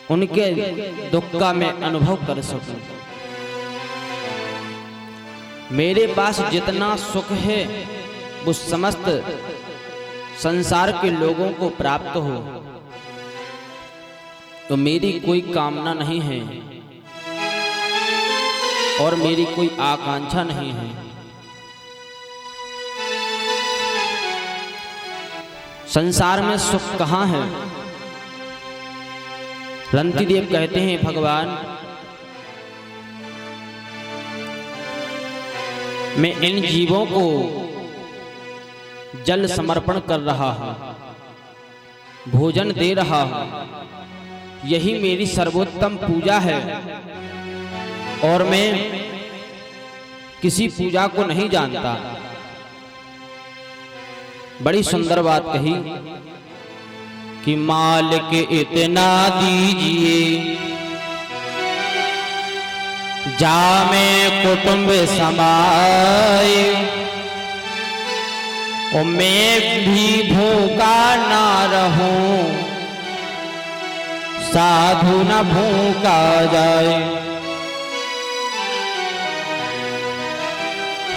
उनके दुख का मैं अनुभव कर सकूं। मेरे पास जितना सुख है वो समस्त संसार के लोगों को प्राप्त हो, तो मेरी कोई कामना नहीं है और मेरी कोई आकांक्षा नहीं है। संसार में सुख कहाँ है? रंती देव कहते हैं, भगवान मैं इन जीवों को जल समर्पण कर रहा हूं, भोजन दे रहा हूं, यही मेरी सर्वोत्तम पूजा है और मैं किसी पूजा को नहीं जानता। बड़ी सुंदर बात कही कि मालिक इतना दीजिए जामे कुटुंब समाए, और मैं भी भूखा ना रहूं, साधु न भूखा जाए।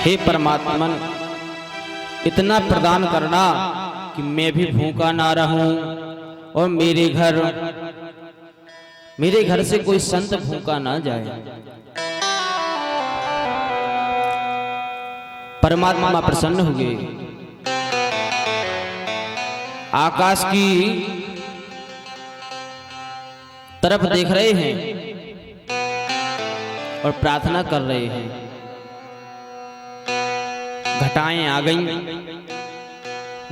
हे परमात्मा, इतना प्रदान करना कि मैं भी भूखा ना रहूं और मेरे घर से कोई संत भूखा ना जाए। परमात्मा प्रसन्न हुए, आकाश की तरफ देख रहे हैं और प्रार्थना कर रहे हैं। घटाएं आ गईं,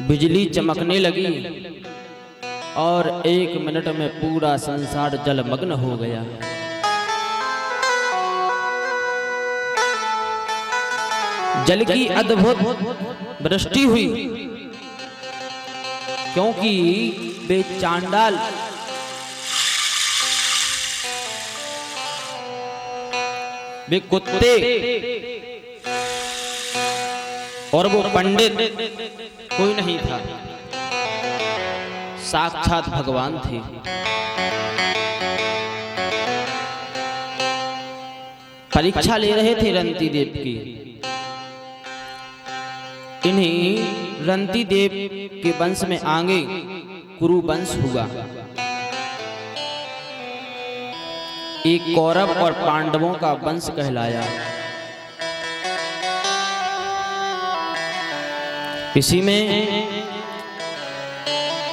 बिजली चमकने लगी और 1 मिनट में पूरा संसार जलमग्न हो गया। जल की अद्भुत वृष्टि हुई, क्योंकि वे चांडाल वे कुत्ते और वो पंडित कोई नहीं था, साक्षात भगवान थे। परीक्षा ले रहे थे रंती देव की। इन्हीं रंती देव के वंश में आगे कुरु वंश हुआ। एक कौरव और पांडवों का वंश कहलाया। इसी में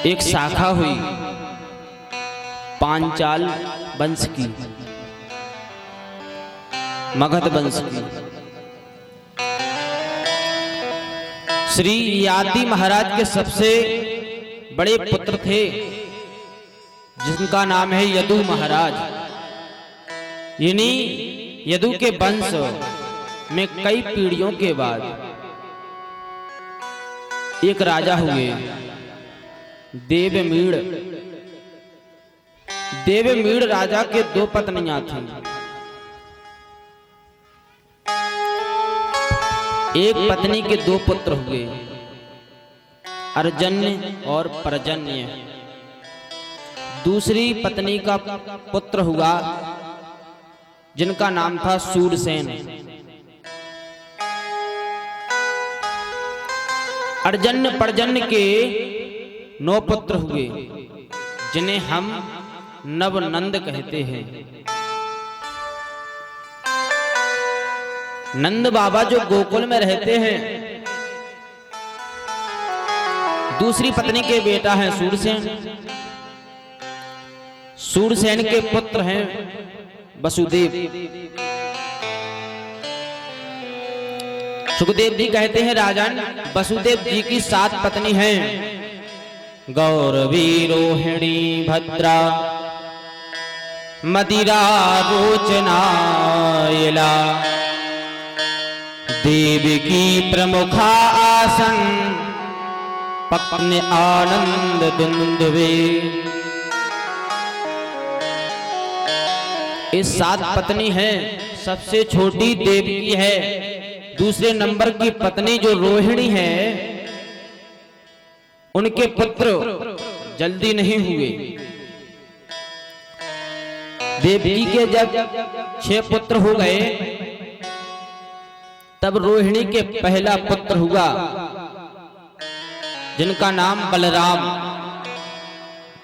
एक शाखा हुई पांचाल वंश की, मगध वंश की। श्री याति महाराज के सबसे बड़े पुत्र थे, जिनका नाम है यदु महाराज। इन्हीं यदु के वंश में कई पीढ़ियों के बाद एक राजा हुए, देवमीड़। देवमीड़ राजा के 2 पत्नियां थीं। एक पत्नी के 2 पुत्र हुए, अर्जन्य और पर्जन्य। दूसरी पत्नी का पुत्र हुआ जिनका नाम था सूरसेन। अर्जन्य पर्जन्य के 9 पुत्र हुए, जिन्हें हम नवनंद कहते हैं। नंद बाबा जो गोकुल में रहते हैं, दूसरी पत्नी के बेटा है सूरसेन। सूरसेन के पुत्र हैं वसुदेव। सुखदेव जी कहते हैं, राजन वसुदेव जी की 7 पत्नी हैं। गौरवी, रोहिणी, भद्रा, मदिरा, रोचना, इला, देवकी प्रमुखा आसन, पत्नी आनंद दुंदुभे। ये 7 पत्नी हैं। सबसे छोटी देवकी है। दूसरे नंबर की पत्नी जो रोहिणी है, उनके पुत्र जल्दी नहीं हुए। देवकी के जब 6 पुत्र हो गए, तब रोहिणी के पहला पुत्र हुआ, जिनका नाम बलराम।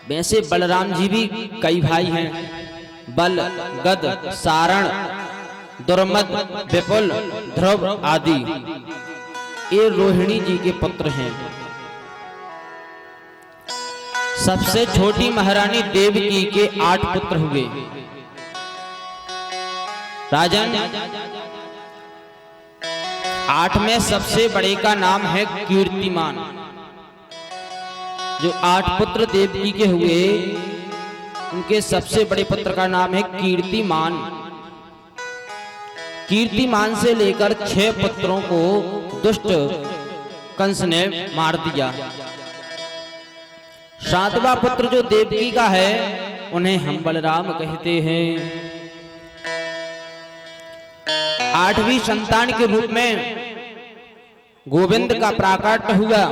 वैसे बलराम जी भी कई भाई हैं, बल, गद, सारण, दुर्मद, विपुल, ध्रुव आदि। ये रोहिणी जी के पुत्र हैं। सबसे छोटी महारानी देवकी के 8 पुत्र हुए। राजन, 8 में सबसे बड़े का नाम है कीर्तिमान। जो 8 पुत्र देवकी के हुए, उनके सबसे बड़े पुत्र का नाम है कीर्तिमान। कीर्तिमान से लेकर 6 पुत्रों को दुष्ट कंस ने मार दिया। 7वां पुत्र जो देवकी का है, उन्हें हम बलराम कहते हैं। 8वीं संतान के रूप में गोविंद का प्राकट्य हुआ,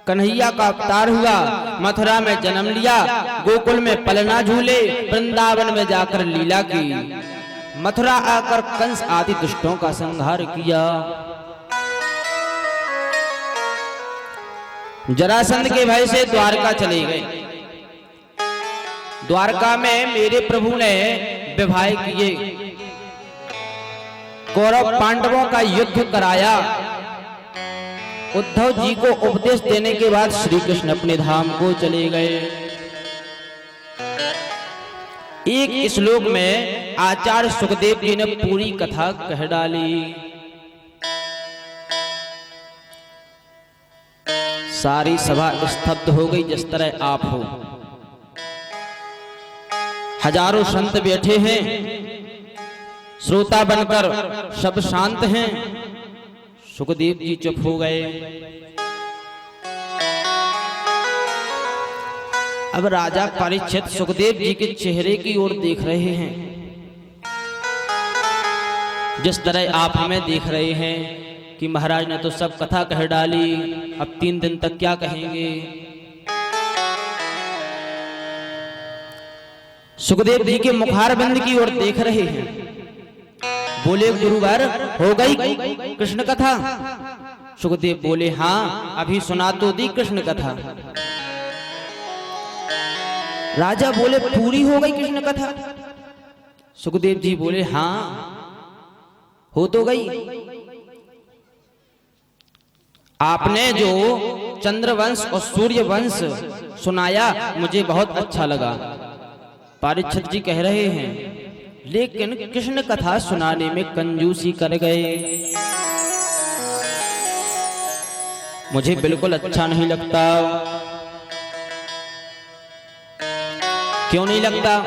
कन्हैया का अवतार हुआ, मथुरा में जन्म लिया, गोकुल में पलना झूले, वृंदावन में जाकर लीला की, मथुरा आकर कंस आदि दुष्टों का संहार किया। जरासंध के भय से द्वारका चले गए। द्वारका में मेरे प्रभु ने विवाह किए, कौरव पांडवों का युद्ध कराया। उद्धव जी को उपदेश देने के बाद श्री कृष्ण अपने धाम को चले गए। एक श्लोक में आचार्य सुखदेव जी ने पूरी कथा कह डाली। सारी सभा स्तब्ध हो गई, जिस तरह आप हो। हजारों संत बैठे हैं, श्रोता बनकर सब शांत हैं। सुखदेव जी चुप हो गए। अब राजा परीक्षित सुखदेव जी के चेहरे की ओर देख रहे हैं, जिस तरह आप हमें देख रहे हैं कि महाराज ने तो सब कथा कह डाली, अब 3 दिन तक क्या कहेंगे। सुखदेव जी के मुखारबिंद की ओर देख रहे हैं। बोले, गुरुवर हो गई कृष्ण कथा? सुखदेव बोले, हाँ, अभी सुना तो दी कृष्ण कथा। राजा बोले, पूरी हो गई कृष्ण कथा? सुखदेव जी बोले, हाँ, हो तो गई। आपने जो चंद्रवंश और सूर्यवंश सुनाया, मुझे बहुत अच्छा लगा। परीक्षित जी कह रहे हैं, लेकिन कृष्ण कथा सुनाने में कंजूसी कर गए, मुझे बिल्कुल अच्छा नहीं लगता। क्यों नहीं लगता?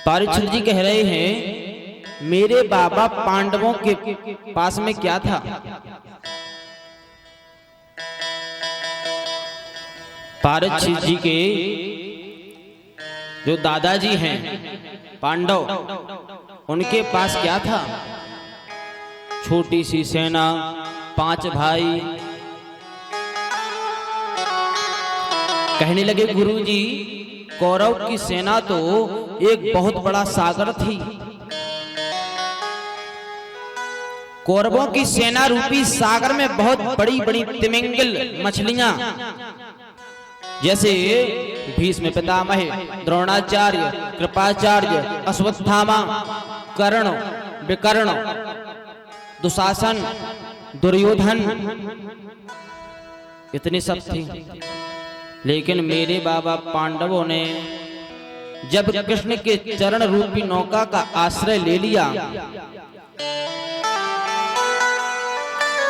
परीक्षित जी कह रहे हैं, मेरे बाबा पांडवों के पास में क्या था? परीक्षित जी के जो दादाजी हैं पांडव, उनके पास क्या था? छोटी सी सेना, 5 भाई। कहने लगे, गुरुजी, कौरव की सेना तो एक बहुत बड़ा सागर थी। कौरवों की सेना रूपी सागर में बहुत बड़ी बड़ी तिमिंगल मछलियां, जैसे भीष्म पितामह, द्रोणाचार्य, कृपाचार्य, अश्वत्थामा, कर्ण, विकर्ण, दुशासन, दुर्योधन, इतनी सब थी। लेकिन मेरे बाबा पांडवों ने जब कृष्ण के चरण रूपी नौका का आश्रय ले लिया,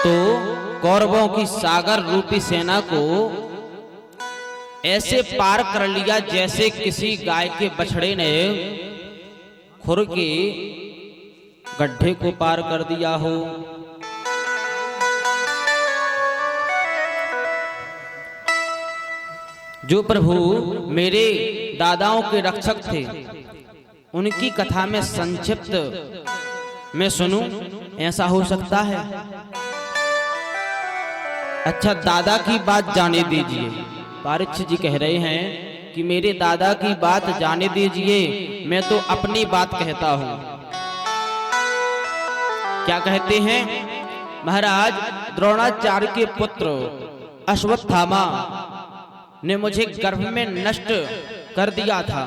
तो कौरवों की सागर रूपी सेना को ऐसे पार कर लिया जैसे किसी गाय के बछड़े ने खुर के गड्ढे को पार कर दिया हो। जो प्रभु मेरे दादाओं के रक्षक थे, उनकी कथा में संक्षिप्त मैं सुनूं, ऐसा हो सकता है? अच्छा, दादा की बात जाने दीजिए। परीक्षित जी कह रहे हैं कि मेरे दादा की बात जाने दीजिए, मैं तो अपनी बात कहता हूं। क्या कहते हैं? महाराज, द्रोणाचार्य के पुत्र अश्वत्थामा ने मुझे गर्भ में नष्ट कर दिया था।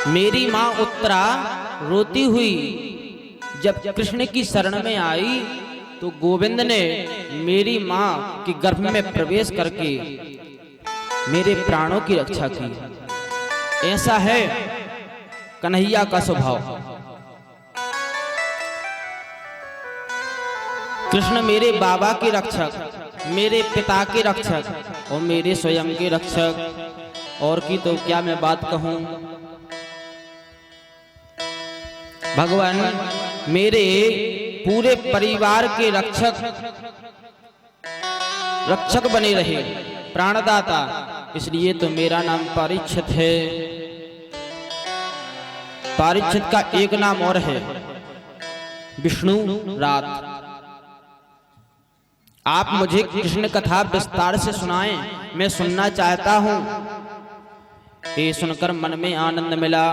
मेरी मां उत्तरा रोती हुई जब कृष्ण की शरण में आई तो गोविंद ने मेरी मां के गर्भ में प्रवेश करके मेरे प्राणों की रक्षा की। ऐसा है कन्हैया का स्वभाव। कृष्ण मेरे बाबा के रक्षक, मेरे पिता के रक्षक और मेरे स्वयं के रक्षक, और की तो क्या मैं बात कहूं। भगवान मेरे पूरे परिवार के रक्षक बने रहे, प्राणदाता। इसलिए तो मेरा नाम परीक्षित है। परीक्षित का एक नाम और है, विष्णु रात। आप मुझे कृष्ण कथा विस्तार से सुनाएं, मैं सुनना चाहता हूं। ये सुनकर मन में आनंद मिला।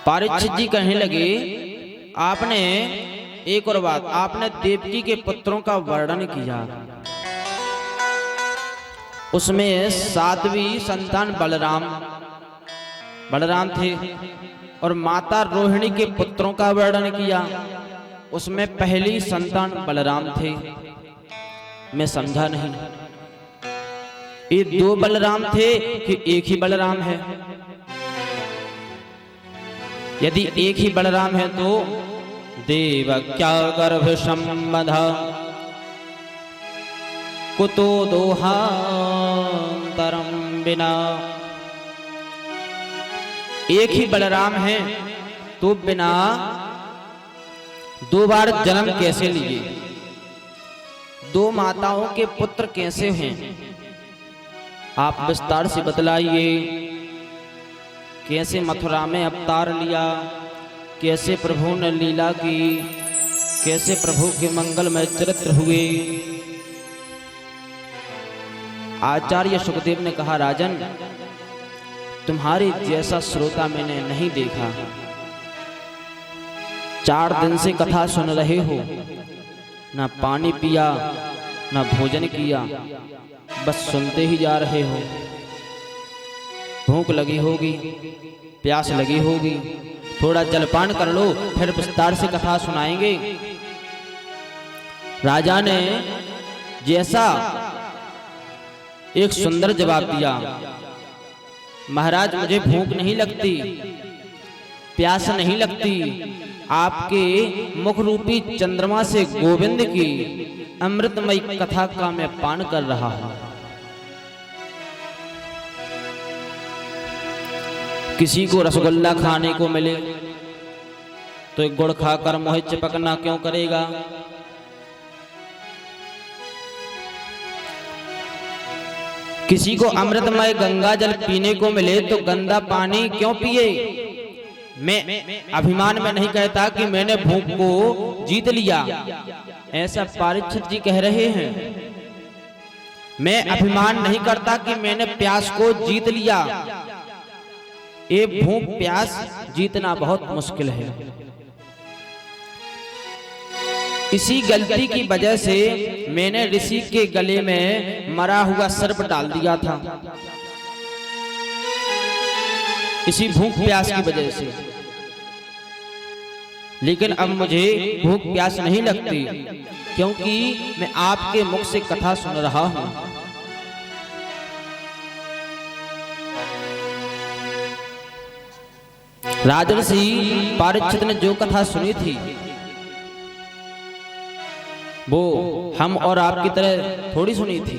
परीक्षित जी कहने लगे, आपने एक और बात, आपने देवकी के पुत्रों का वर्णन किया, उसमें 7वीं संतान बलराम थे, और माता रोहिणी के पुत्रों का वर्णन किया, उसमें पहली संतान बलराम थे। मैं समझा नहीं, ये 2 बलराम थे कि एक ही बलराम है? यदि एक ही बलराम है तो देवक्या गर्भ संबंध कुतो दोहांतरम बिना। एक ही बलराम है तो बिना 2 बार जन्म कैसे लिए? 2 माताओं के पुत्र कैसे हैं? आप विस्तार से बतलाइए। कैसे मथुरा में अवतार लिया, कैसे प्रभु ने लीला की, कैसे प्रभु के मंगलमय चरित्र हुए। आचार्य सुखदेव ने कहा, राजन तुम्हारे जैसा श्रोता मैंने नहीं देखा। 4 दिन से कथा सुन रहे हो, ना पानी पिया ना भोजन किया, बस सुनते ही जा रहे हो। भूख लगी होगी, प्यास लगी होगी, थोड़ा जलपान कर लो, फिर विस्तार से कथा सुनाएंगे। राजा ने जैसा एक सुंदर जवाब दिया, महाराज मुझे भूख नहीं लगती, प्यास नहीं लगती, आपके मुख रूपी चंद्रमा से गोविंद की अमृतमयी कथा का मैं पान कर रहा हूं। किसी को रसगुल्ला खाने को मिले तो एक गुड़ खाकर मोहे चिपकना क्यों करेगा? किसी को अमृतमय गंगा जल पीने को मिले तो गंदा पानी क्यों पिए? मैं अभिमान में नहीं कहता कि मैंने भूख को जीत लिया, ऐसा परीक्षित जी कह रहे हैं। मैं अभिमान नहीं करता कि मैंने प्यास को जीत लिया। ये भूख प्यास जीतना बहुत मुश्किल है। इसी गलती की वजह से मैंने ऋषि के गले में मरा हुआ सर्प डाल दिया था, इसी भूख प्यास की वजह से। लेकिन अब मुझे भूख प्यास नहीं लगती, क्योंकि मैं आपके मुख से कथा सुन रहा हूं। राजर्षि परीक्षित ने जो कथा सुनी थी वो हम और आपकी तरह थोड़ी सुनी थी।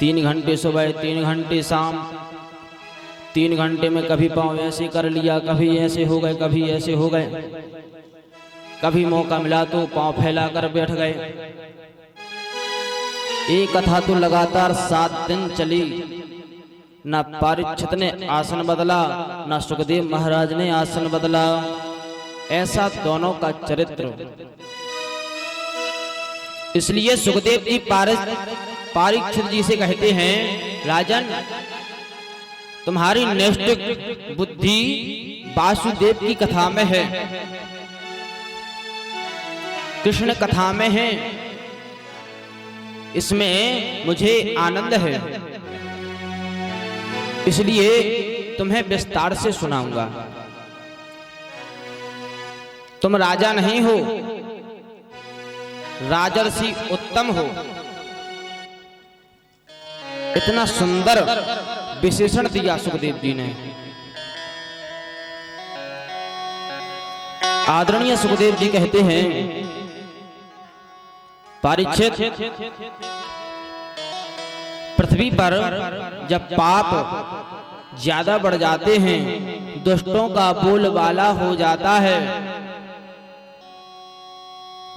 3 घंटे सुबह, 3 घंटे शाम, 3 घंटे में कभी पाँव ऐसे कर लिया, कभी ऐसे हो गए, कभी ऐसे हो गए, कभी मौका मिला तो पाँव फैला कर बैठ गए। ये कथा तो लगातार 7 दिन चली। ना परीक्षित ने आसन बदला, ना सुखदेव महाराज ने आसन बदला। ऐसा दोनों का चरित्र। इसलिए सुखदेव जी परीक्षित जी से कहते हैं, राजन तुम्हारी नैष्ठिक बुद्धि वासुदेव की कथा में है, कृष्ण कथा में है, इसमें मुझे आनंद है, इसलिए तुम्हें विस्तार से सुनाऊंगा। तुम राजा नहीं हो, राजर्षि उत्तम हो। इतना सुंदर विशेषण दिया सुखदेव जी ने। आदरणीय सुखदेव जी कहते हैं, परीक्षित पृथ्वी पर जब पाप ज्यादा बढ़ जाते हैं, दुष्टों का बोलबाला हो जाता है,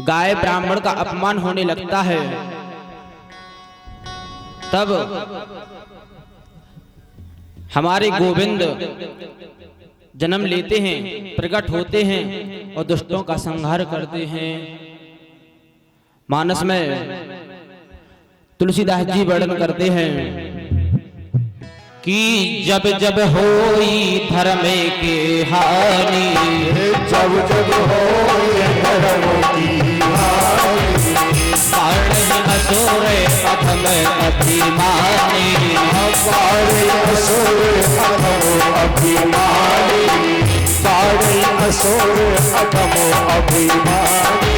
गाय ब्राह्मण का अपमान होने लगता है, तब हमारे गोविंद जन्म लेते हैं, प्रकट होते हैं और दुष्टों का संहार करते हैं। मानस में तुलसीदास जी वर्णन करते हैं कि जब जब होई धर्म के हानि, जब जब होई धर्म की हानि, असुर अधम अभिमानी, असुर अधम अभिमानी, असुर अधम अभिमानी।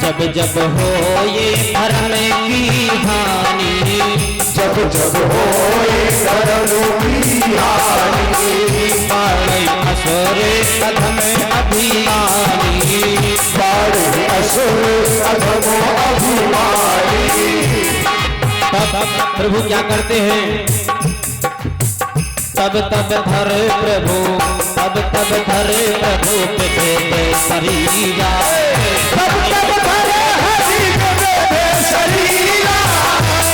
जब जब हो ये धर्म की हानि, जब जब होए धर्म की हानि, असुर अधम अभिमानी, असुर अधम अभिमानी। तब प्रभु क्या करते हैं, तब तब धर प्रभु, तब तब धर प्रभु पे शरीरा, तब तब धर हरि पे शरीरा,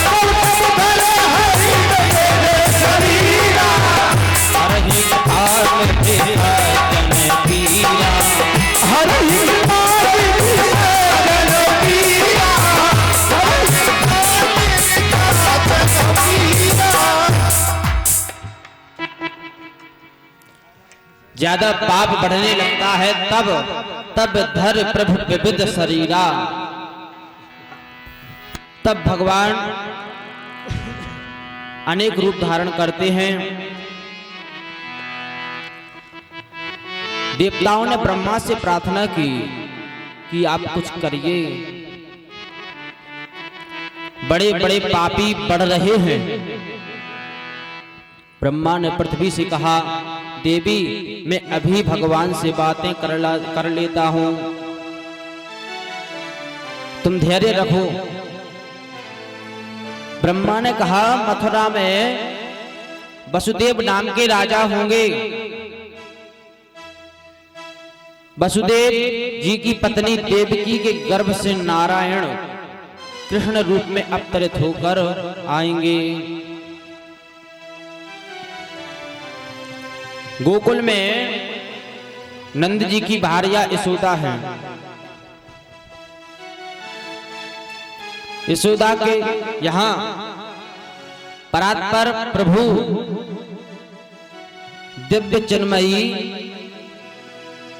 तब तब धर हरि पे शरीरा। हरि भाग जन पीरा, हरि भाग जन पीरा, हरि भाग जन पीरा। ज्यादा पाप बढ़ने लगता है, तब धर प्रभु विविध शरीरा, तब भगवान अनेक रूप धारण करते हैं। देवताओं ने ब्रह्मा से प्रार्थना की कि आप कुछ करिए, बड़े बड़े पापी बढ़ रहे हैं। ब्रह्मा ने पृथ्वी से कहा, देवी मैं अभी भगवान से बातें कर लेता हूं, तुम धैर्य रखो। ब्रह्मा ने कहा, मथुरा में वसुदेव नाम के राजा होंगे, वसुदेव जी की पत्नी देवकी के गर्भ से नारायण कृष्ण रूप में अवतरित होकर आएंगे। गोकुल में नंद जी की भार्या यशोदा है। यशोदा के यहाँ परात्पर प्रभु दिव्य चिन्मयी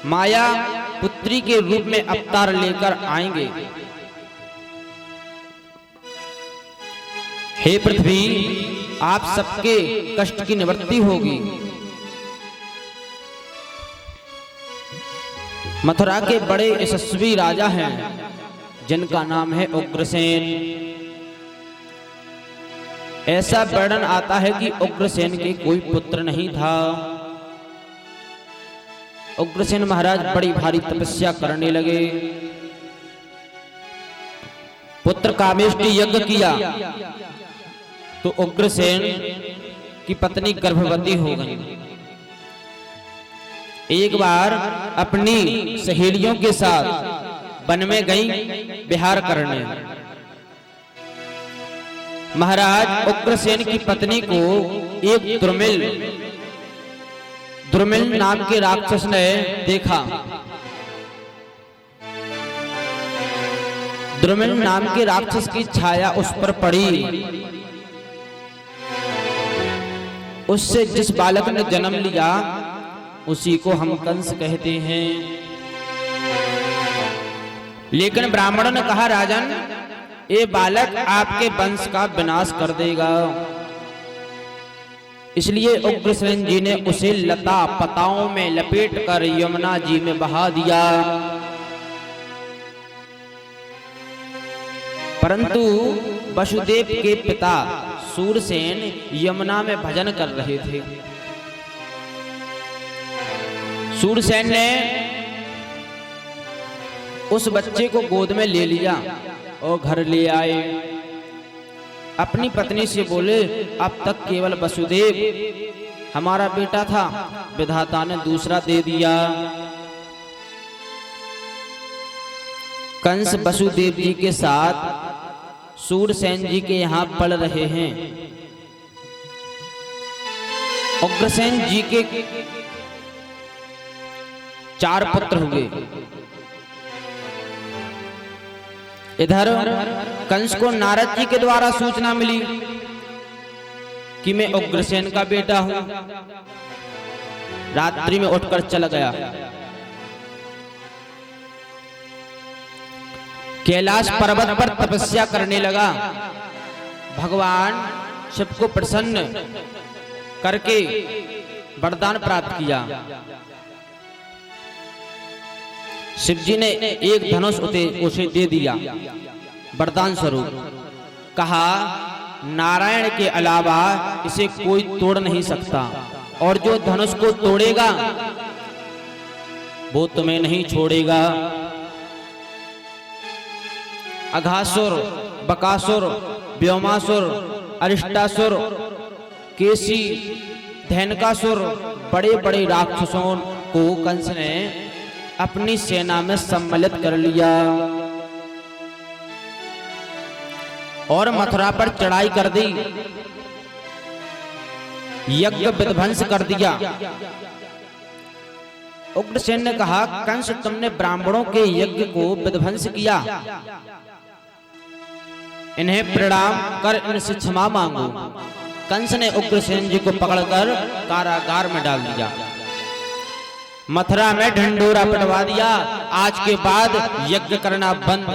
माया पुत्री के रूप में अवतार लेकर आएंगे। हे पृथ्वी, आप सबके कष्ट की निवृत्ति होगी। मथुरा के बड़े यशस्वी राजा हैं जिनका नाम है उग्रसेन। ऐसा वर्णन आता है कि उग्रसेन के कोई पुत्र नहीं था। उग्रसेन महाराज बड़ी भारी तपस्या करने लगे, पुत्र कामेष्टि यज्ञ किया तो उग्रसेन की पत्नी गर्भवती हो गई। एक बार अपनी सहेलियों के साथ वन में गई विहार करने। महाराज उग्रसेन की पत्नी को एक दुर्मिल नाम के राक्षस ने देखा। दुर्मिल नाम के राक्षस की छाया उस पर पड़ी। उससे जिस बालक ने जन्म लिया उसी को हम कंस कहते हैं। लेकिन ब्राह्मण ने कहा, राजन, ये बालक आपके वंश का विनाश कर देगा। इसलिए उग्रसेन जी ने उसे लता पताओं में लपेटकर यमुना जी में बहा दिया। परंतु वसुदेव के पिता सूरसेन यमुना में भजन कर रहे थे। सूरसेन ने उस बच्चे को गोद में ले लिया और घर ले आए। अपनी पत्नी से बोले, अब तक केवल वसुदेव हमारा बेटा था, विधाता ने दूसरा दे दिया। कंस वसुदेव जी के साथ सूरसेन जी के यहां पल रहे हैं। उग्रसेन जी के 4 पुत्र हुए। इधर कंस को नारद जी के द्वारा सूचना मिली कि मैं उग्रसेन का बेटा हूं। रात्रि में उठकर चला गया। कैलाश पर्वत पर तपस्या करने लगा। भगवान शिव को प्रसन्न करके वरदान प्राप्त किया। शिव जी ने एक धनुष उसे दे दिया वरदान स्वरूप। कहा, नारायण के अलावा इसे कोई तोड़ नहीं सकता, और जो धनुष को तोड़ेगा वो तुम्हें नहीं छोड़ेगा। अघासुर, बकासुर, व्योमासुर, अरिष्टासुर, केसी, धैनकासुर, बड़े बड़े राक्षसों को कंस ने अपनी सेना में सम्मिलित कर लिया और मथुरा पर चढ़ाई कर दी। यज्ञ विध्वंस कर दिया। उग्रसेन ने कहा, कंस, तुमने ब्राह्मणों के यज्ञ को विध्वंस किया, इन्हें प्रणाम कर इनसे क्षमा मांगो। कंस ने उग्रसेन जी को पकड़कर कारागार में डाल दिया। मथुरा में ढंढोरा पिटवा दिया। आज के बाद यज्ञ करना बंद,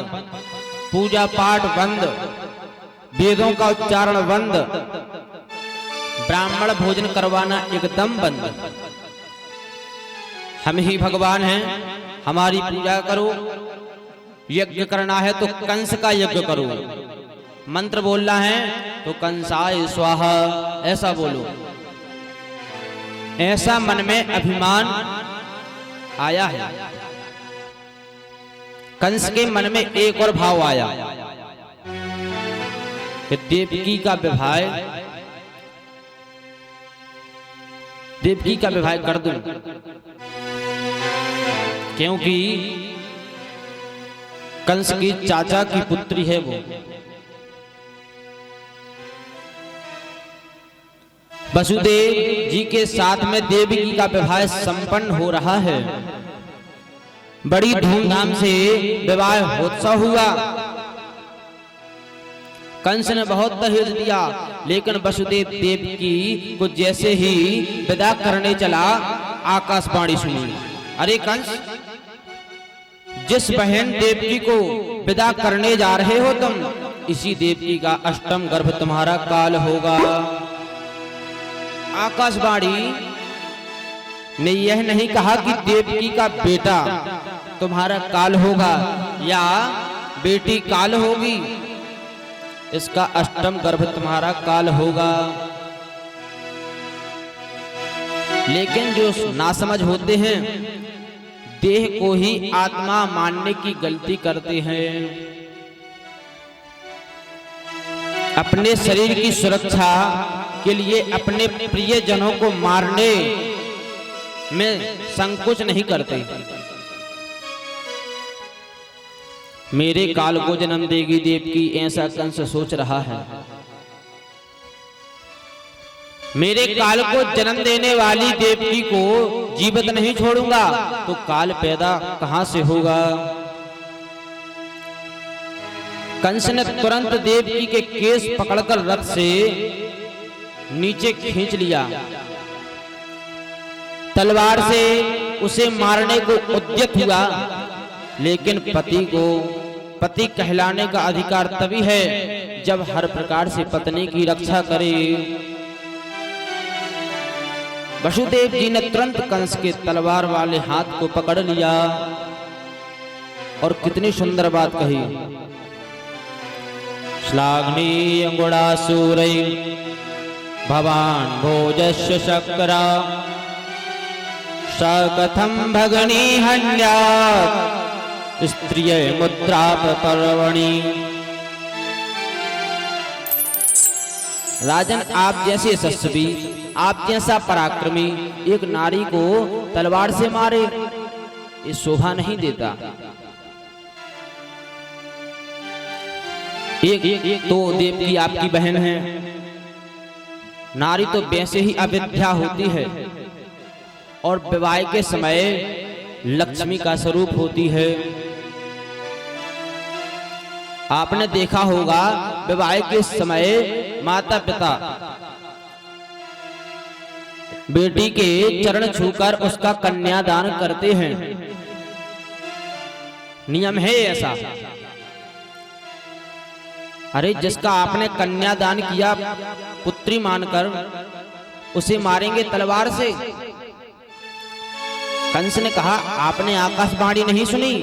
पूजा पाठ बंद, वेदों का उच्चारण बंद, ब्राह्मण भोजन करवाना एकदम बंद। हम ही भगवान हैं, हमारी पूजा करो। यज्ञ करना है तो कंस का यज्ञ करो। मंत्र बोलना है तो कंसाय स्वाहा ऐसा बोलो। ऐसा मन में अभिमान आया है। कंस के मन में एक और भाव आया कि देवकी का विवाह कर दूं, क्योंकि कंस की चाचा की पुत्री है वो। वसुदेव जी के साथ में देवकी का विवाह संपन्न हो रहा है। बड़ी धूमधाम से विवाह उत्सव हुआ। कंस ने बहुत दहेज दिया, लेकिन वसुदेव देवकी को जैसे ही विदा करने चला, आकाशवाणी सुनी, अरे कंस, जिस बहन देवकी को विदा करने जा रहे हो तुम, इसी देवकी का अष्टम गर्भ तुम्हारा काल होगा। आकाशवाणी ने यह नहीं कहा कि देवकी का बेटा तुम्हारा काल होगा या बेटी काल होगी, इसका अष्टम गर्भ तुम्हारा काल होगा। लेकिन जो नासमझ होते हैं, देह को ही आत्मा मानने की गलती करते हैं। अपने शरीर की सुरक्षा के लिए अपने प्रियजनों को मारने में संकोच नहीं करते। मेरे काल को जन्म देगी देवकी, ऐसा कंस सोच रहा है। मेरे काल को जन्म देने वाली देवकी को जीवित नहीं छोड़ूंगा तो काल पैदा कहां से होगा। कंस ने तुरंत देवकी के केस पकड़कर रथ से नीचे खींच लिया। तलवार से उसे मारने को उद्यत हुआ, लेकिन पति कहलाने का अधिकार तभी है जब हर प्रकार से पत्नी की रक्षा करे। वसुदेव जी ने तुरंत कंस के तलवार वाले हाथ को पकड़ लिया और कितनी सुंदर बात कही। श्लाघ्नी अंगुड़ासूरै भवान भोजस्य शक्रा स कथम भगनी हन्यात् स्त्रिय मुद्रा पर्वणि। राजन, आप जैसे यशस्वी, आप जैसा पराक्रमी एक नारी को तलवार से मारे, ये शोभा नहीं देता। एक तो देवकी आपकी बहन है। नारी तो वैसे ही अविद्या होती है और विवाह के समय लक्ष्मी का स्वरूप होती है। आपने देखा होगा विवाह के समय माता पिता बेटी के चरण छूकर उसका कन्यादान करते हैं। नियम है ऐसा। अरे जिसका आपने कन्यादान किया पुत्री मानकर उसे मारेंगे तलवार से। कंस ने कहा, आपने आकाशवाणी नहीं सुनी,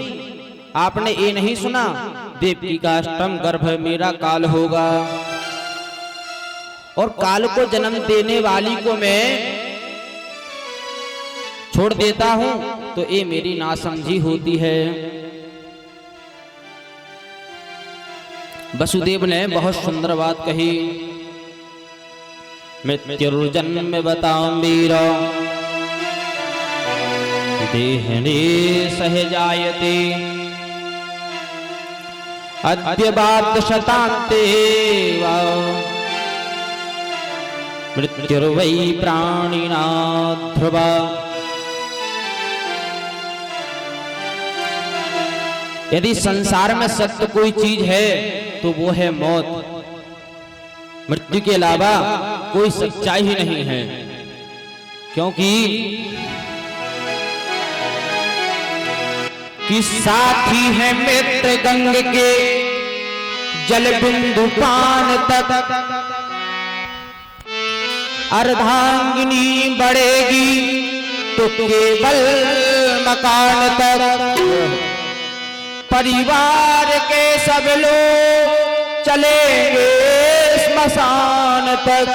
आपने ये नहीं सुना देवकी का अष्टम गर्भ मेरा काल होगा और काल को जन्म देने वाली को मैं छोड़ देता हूं तो ये मेरी नासमझी होती है। वसुदेव ने बहुत सुंदर बात कही। मृत्युर्जन्म बताऊं वीरो देहने सहजायते अद्य बात शतान्ते मृत्युर्वै प्राणिना ध्रुवा। यदि संसार में सत्य कोई चीज है तो वो है मौत। मृत्यु के अलावा कोई सच्चाई ही नहीं है, क्योंकि साथी है मित्र गंग के जल बिंदु पान तक, अर्धांगिनी बढ़ेगी तो केवल मकान तक। परिवार के सब लोग चलेंगे स्मशान तक,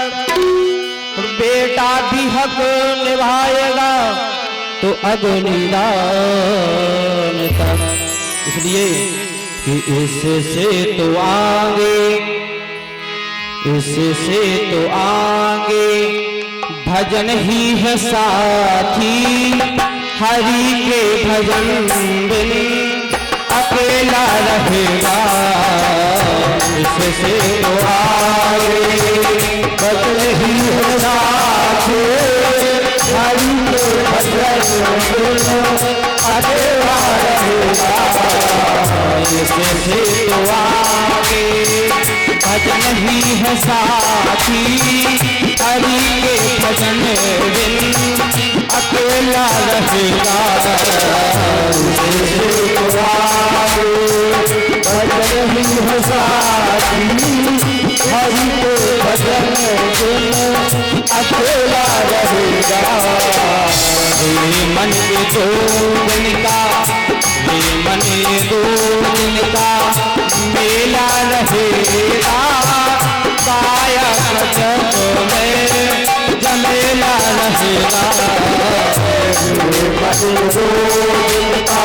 बेटा भी हक निभाएगा तो अग्निदान तक। इसलिए कि इससे तो आगे भजन ही है साथी, हरि के भजन बिन अकेला रहेगा। इससे तो आगे भजन ही है साथी, हरि के भजन बिन अकेला रहेगा। इससे तो आगे भजन ही है साथी, हरि के भजन बिन अकेला रहेगा। भजन ही है साथी, हरि के भजन बिन अकेला रहेगा। मन के दो दिन का, मन के दो दिन का मेला रहेगा, काया कदम में जमेला रहेगा। मन दो दिन का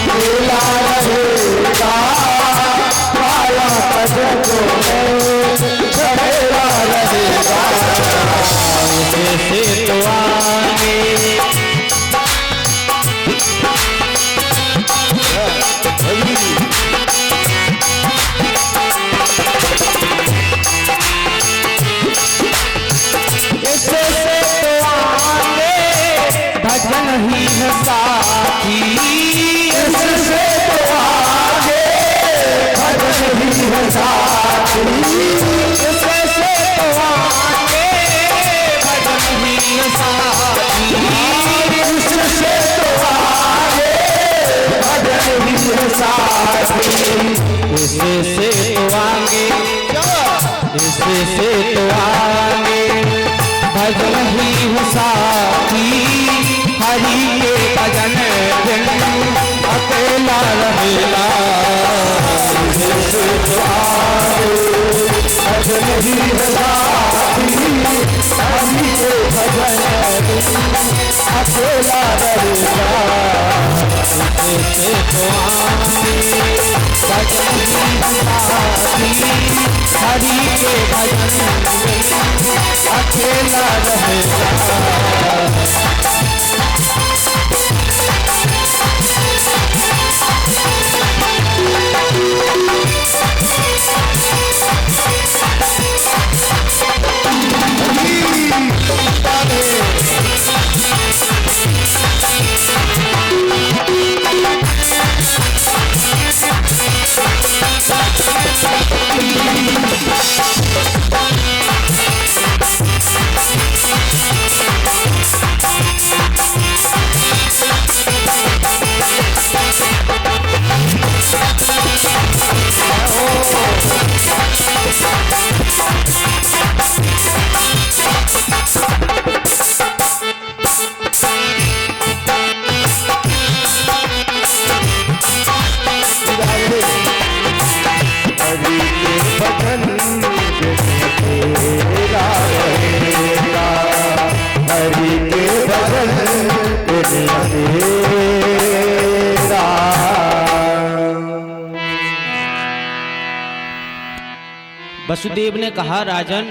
मेला रहेगा, काया कदम में जमेला रहेगा। जैसे तो आगे इससे तो आगे, इससे तो आगे भजन ही है साथी, हरि के भजन बिन अकेला रहेगा। इससे तो आगे भजन ही है साथी, हरि के भजन बिन अकेला रहेगा। इससे तो आगे भजन ही है साथी, हरि के भजन बिन अकेला रहेगा। वसुदेव ने कहा, राजन